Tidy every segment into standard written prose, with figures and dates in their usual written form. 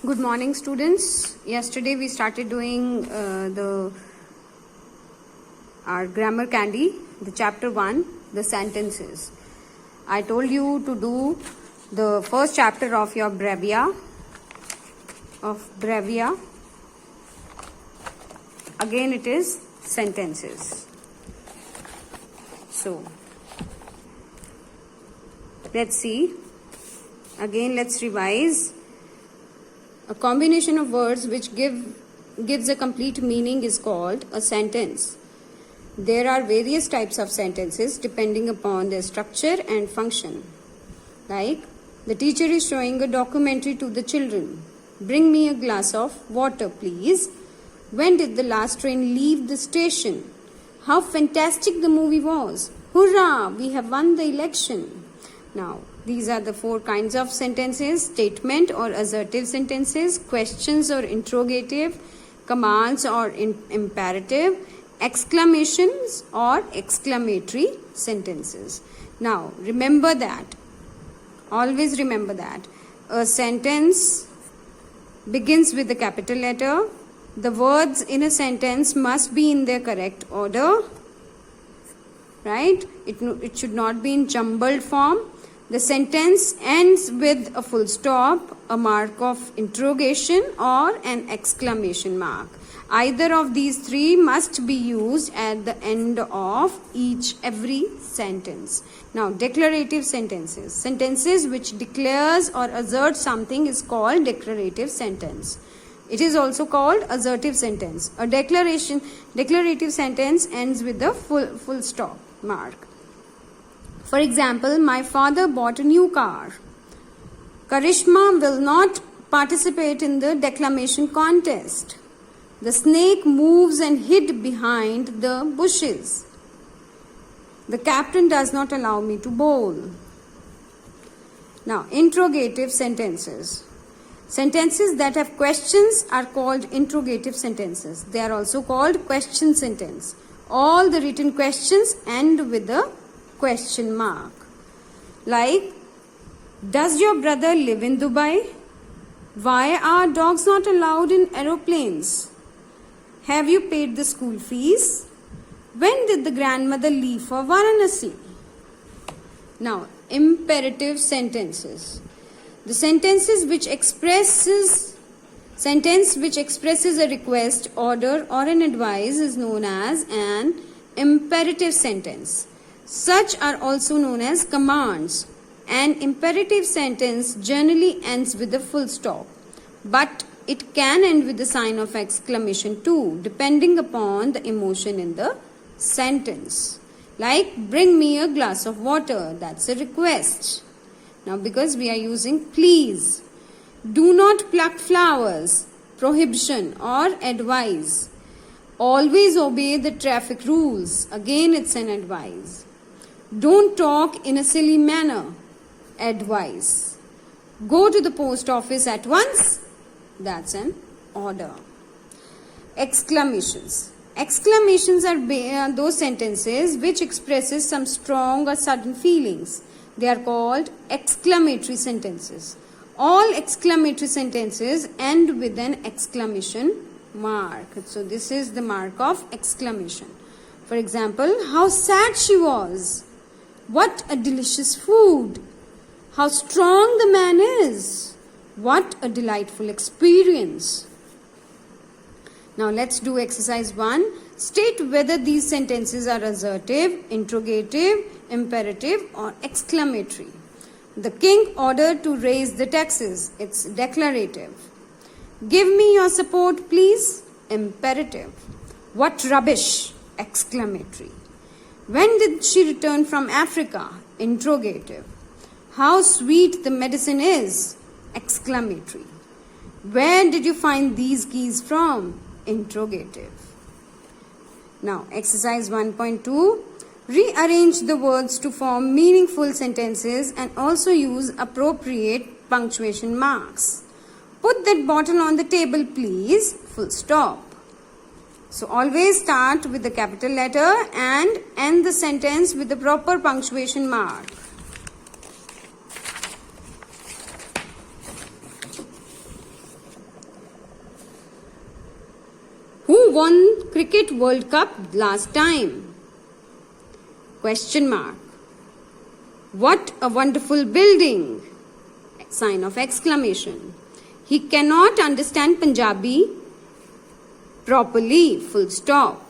Good morning, students. Yesterday we started doing our grammar candy, the chapter 1, the sentences. I told you to do the first chapter of your Brevia. Again it is sentences. So let's see. Again let's revise. A combination of words which gives a complete meaning is called a sentence. There are various types of sentences depending upon their structure and function. Like, the teacher is showing a documentary to the children. Bring me a glass of water, please. When did the last train leave the station? How fantastic the movie was. Hurrah, we have won the election. Now, these are the 4 kinds of sentences: statement or assertive sentences, questions or interrogative, commands or imperative, exclamations or exclamatory sentences. Now, remember that. Always remember that. A sentence begins with a capital letter. The words in a sentence must be in their correct order. Right? It should not be in jumbled form. The sentence ends with a full stop, a mark of interrogation, or an exclamation mark. Either of these 3 must be used at the end of every sentence. Now, declarative sentences. Sentences which declares or asserts something is called declarative sentence. It is also called assertive sentence. A declarative sentence ends with a full stop mark. For example, my father bought a new car. Karishma will not participate in the declamation contest. The snake moves and hid behind the bushes. The captain does not allow me to bowl. Now, interrogative sentences. Sentences that have questions are called interrogative sentences. They are also called question sentence. All the written questions end with a question mark. Like, does your brother live in Dubai? Why are dogs not allowed in aeroplanes? Have you paid the school fees? When did the grandmother leave for Varanasi? Now, imperative sentences. The sentence which expresses a request, order, or an advice is known as an imperative sentence. Such are also known as commands. An imperative sentence generally ends with a full stop, but it can end with a sign of exclamation too, depending upon the emotion in the sentence. Like, bring me a glass of water. That's a request. Now, because we are using please. Do not pluck flowers. Prohibition or advice. Always obey the traffic rules. Again, it's an advice. Don't talk in a silly manner. Advice. Go to the post office at once. That's an order. Exclamations. Exclamations are those sentences which expresses some strong or sudden feelings. They are called exclamatory sentences. All exclamatory sentences end with an exclamation mark. So this is the mark of exclamation. For example, how sad she was. What a delicious food. How strong the man is. What a delightful experience. Now let's do exercise 1. State whether these sentences are assertive, interrogative, imperative, or exclamatory. The king ordered to raise the taxes. It's declarative. Give me your support, please. Imperative. What rubbish. Exclamatory. When did she return from Africa? Interrogative. How sweet the medicine is. Exclamatory. Where did you find these keys from? Interrogative. Now, exercise 1.2. Rearrange the words to form meaningful sentences and also use appropriate punctuation marks. Put that bottle on the table, please. Full stop. So, always start with the capital letter and end the sentence with the proper punctuation mark. won Cricket World Cup last time? Question mark. What a wonderful building! Sign of exclamation. He cannot understand Punjabi properly. Full stop.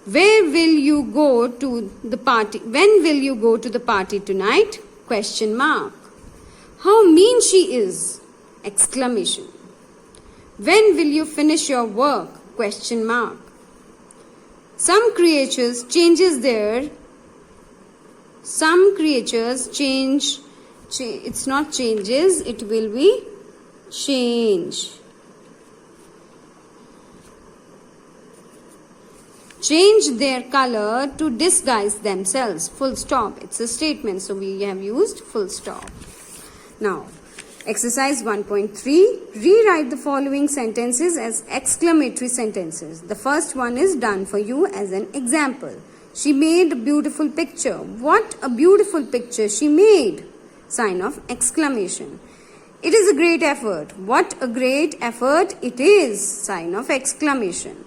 Where will you go to the party? When will you go to the party tonight? Question mark. How mean she is! Exclamation. When will you finish your work? Question mark. Some creatures change, it's not changes, it will be change. Change their color to disguise themselves. Full stop. It's a statement, so we have used full stop. Now, exercise 1.3. Rewrite the following sentences as exclamatory sentences. The first one is done for you as an example. She made a beautiful picture. What a beautiful picture she made! Sign of exclamation. It is a great effort. What a great effort it is! Sign of exclamation.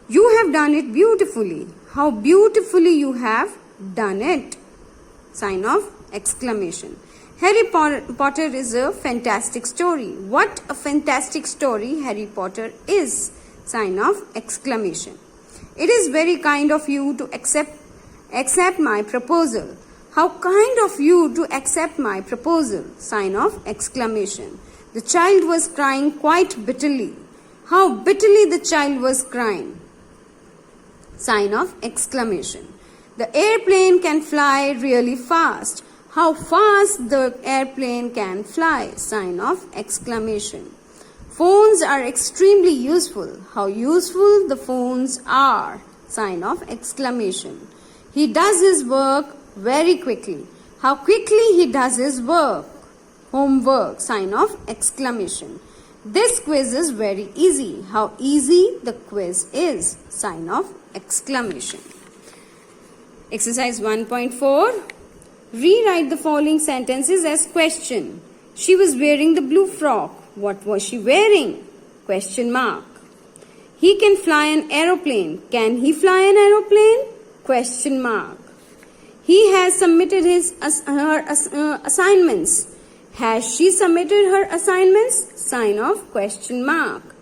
You have done it beautifully. How beautifully you have done it! Sign of exclamation. Harry Potter is a fantastic story. What a fantastic story Harry Potter is! Sign of exclamation. It is very kind of you to accept my proposal. How kind of you to accept my proposal! Sign of exclamation. The child was crying quite bitterly. How bitterly the child was crying! Sign of exclamation. The airplane can fly really fast. How fast the airplane can fly! Sign of exclamation. Phones are extremely useful. How useful the phones are! Sign of exclamation. He does his work very quickly. How quickly he does his work! Homework! Sign of exclamation. This quiz is very easy. How easy the quiz is! Sign of exclamation. Exercise 1.4. Rewrite the following sentences as question. She was wearing the blue frock. What was she wearing? Question mark. He can fly an aeroplane. Can he fly an aeroplane? Question mark. He has submitted her assignments. Has she submitted her assignments? Sign of question mark.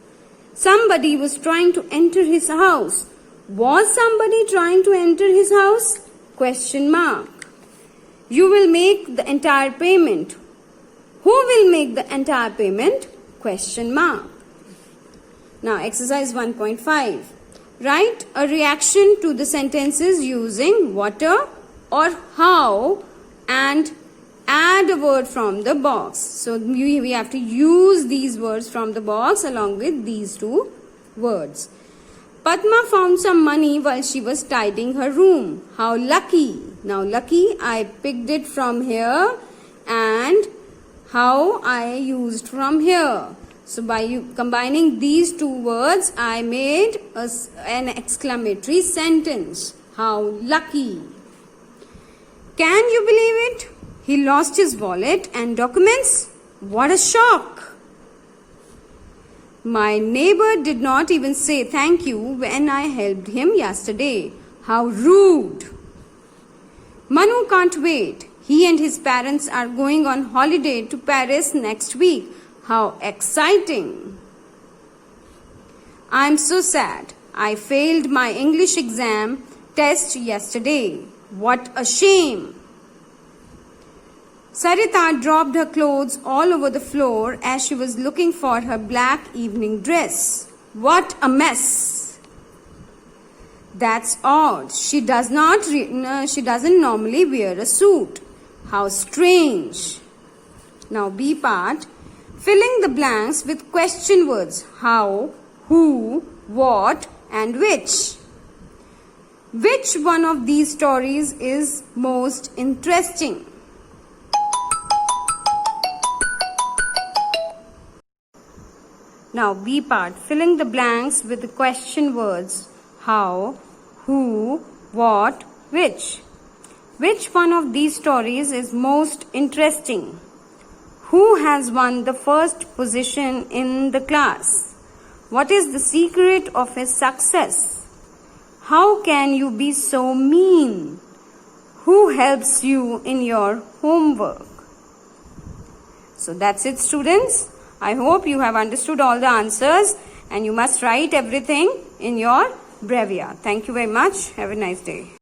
Somebody was trying to enter his house. Was somebody trying to enter his house? Question mark. You will make the entire payment. Who will make the entire payment? Question mark. Now, exercise 1.5. Write a reaction to the sentences using water or how and add a word from the box. So, we have to use these words from the box along with these two words. Padma found some money while she was tidying her room. How lucky! Now, lucky, I picked it from here, and how I used from here. So, by combining these two words, I made an exclamatory sentence. How lucky! Can you believe it? He lost his wallet and documents. What a shock! My neighbor did not even say thank you when I helped him yesterday. How rude! Manu can't wait. He and his parents are going on holiday to Paris next week. How exciting! I'm so sad. I failed my English exam test yesterday. What a shame! Sarita dropped her clothes all over the floor as she was looking for her black evening dress. What a mess! That's odd. She doesn't normally wear a suit. How strange! Now B part. Filling the blanks with question words. How, who, what and which. Which one of these stories is most interesting? Now B part. Filling the blanks with the question words. How, who, what, which. Which one of these stories is most interesting? Who has won the first position in the class? What is the secret of his success? How can you be so mean? Who helps you in your homework? So that's it, students. I hope you have understood all the answers and you must write everything in your breviary. Thank you very much. Have a nice day.